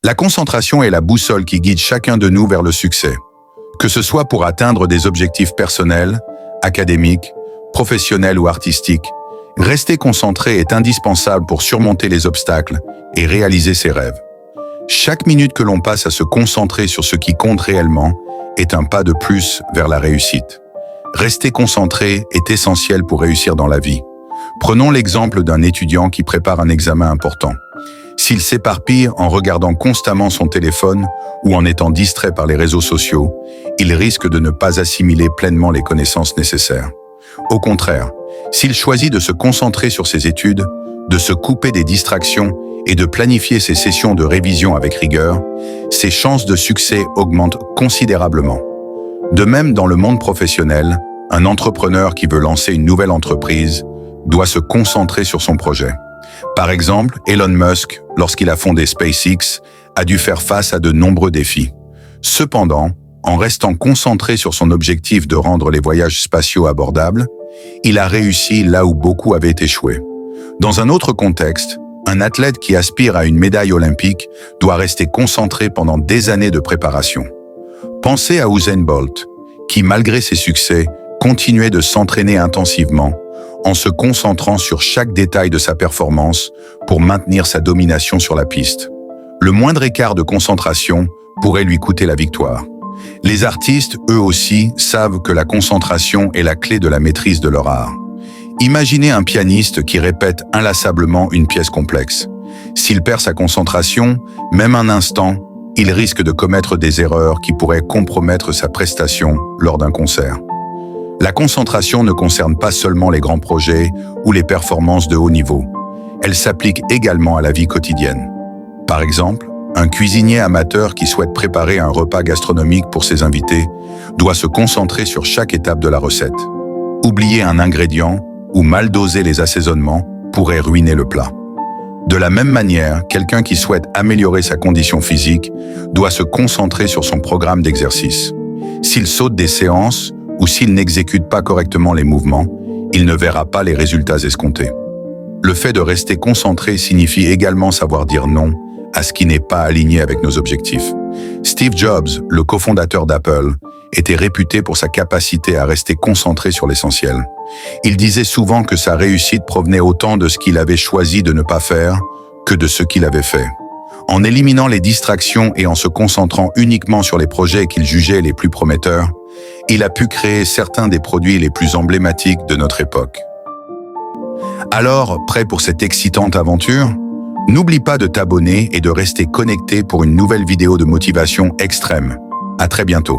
La concentration est la boussole qui guide chacun de nous vers le succès. Que ce soit pour atteindre des objectifs personnels, académiques, professionnels ou artistiques, rester concentré est indispensable pour surmonter les obstacles et réaliser ses rêves. Chaque minute que l'on passe à se concentrer sur ce qui compte réellement est un pas de plus vers la réussite. Rester concentré est essentiel pour réussir dans la vie. Prenons l'exemple d'un étudiant qui prépare un examen important. S'il s'éparpille en regardant constamment son téléphone ou en étant distrait par les réseaux sociaux, il risque de ne pas assimiler pleinement les connaissances nécessaires. Au contraire, s'il choisit de se concentrer sur ses études, de se couper des distractions et de planifier ses sessions de révision avec rigueur, ses chances de succès augmentent considérablement. De même, dans le monde professionnel, un entrepreneur qui veut lancer une nouvelle entreprise doit se concentrer sur son projet. Par exemple, Elon Musk, lorsqu'il a fondé SpaceX, a dû faire face à de nombreux défis. Cependant, en restant concentré sur son objectif de rendre les voyages spatiaux abordables, il a réussi là où beaucoup avaient échoué. Dans un autre contexte, un athlète qui aspire à une médaille olympique doit rester concentré pendant des années de préparation. Pensez à Usain Bolt, qui malgré ses succès, continuait de s'entraîner intensivement, en se concentrant sur chaque détail de sa performance pour maintenir sa domination sur la piste. Le moindre écart de concentration pourrait lui coûter la victoire. Les artistes, eux aussi, savent que la concentration est la clé de la maîtrise de leur art. Imaginez un pianiste qui répète inlassablement une pièce complexe. S'il perd sa concentration, même un instant, il risque de commettre des erreurs qui pourraient compromettre sa prestation lors d'un concert. La concentration ne concerne pas seulement les grands projets ou les performances de haut niveau. Elle s'applique également à la vie quotidienne. Par exemple, un cuisinier amateur qui souhaite préparer un repas gastronomique pour ses invités doit se concentrer sur chaque étape de la recette. Oublier un ingrédient ou mal doser les assaisonnements pourrait ruiner le plat. De la même manière, quelqu'un qui souhaite améliorer sa condition physique doit se concentrer sur son programme d'exercice. S'il saute des séances ou s'il n'exécute pas correctement les mouvements, il ne verra pas les résultats escomptés. Le fait de rester concentré signifie également savoir dire non à ce qui n'est pas aligné avec nos objectifs. Steve Jobs, le cofondateur d'Apple, était réputé pour sa capacité à rester concentré sur l'essentiel. Il disait souvent que sa réussite provenait autant de ce qu'il avait choisi de ne pas faire que de ce qu'il avait fait. En éliminant les distractions et en se concentrant uniquement sur les projets qu'il jugeait les plus prometteurs, il a pu créer certains des produits les plus emblématiques de notre époque. Alors, prêt pour cette excitante aventure? N'oublie pas de t'abonner et de rester connecté pour une nouvelle vidéo de motivation extrême. À très bientôt.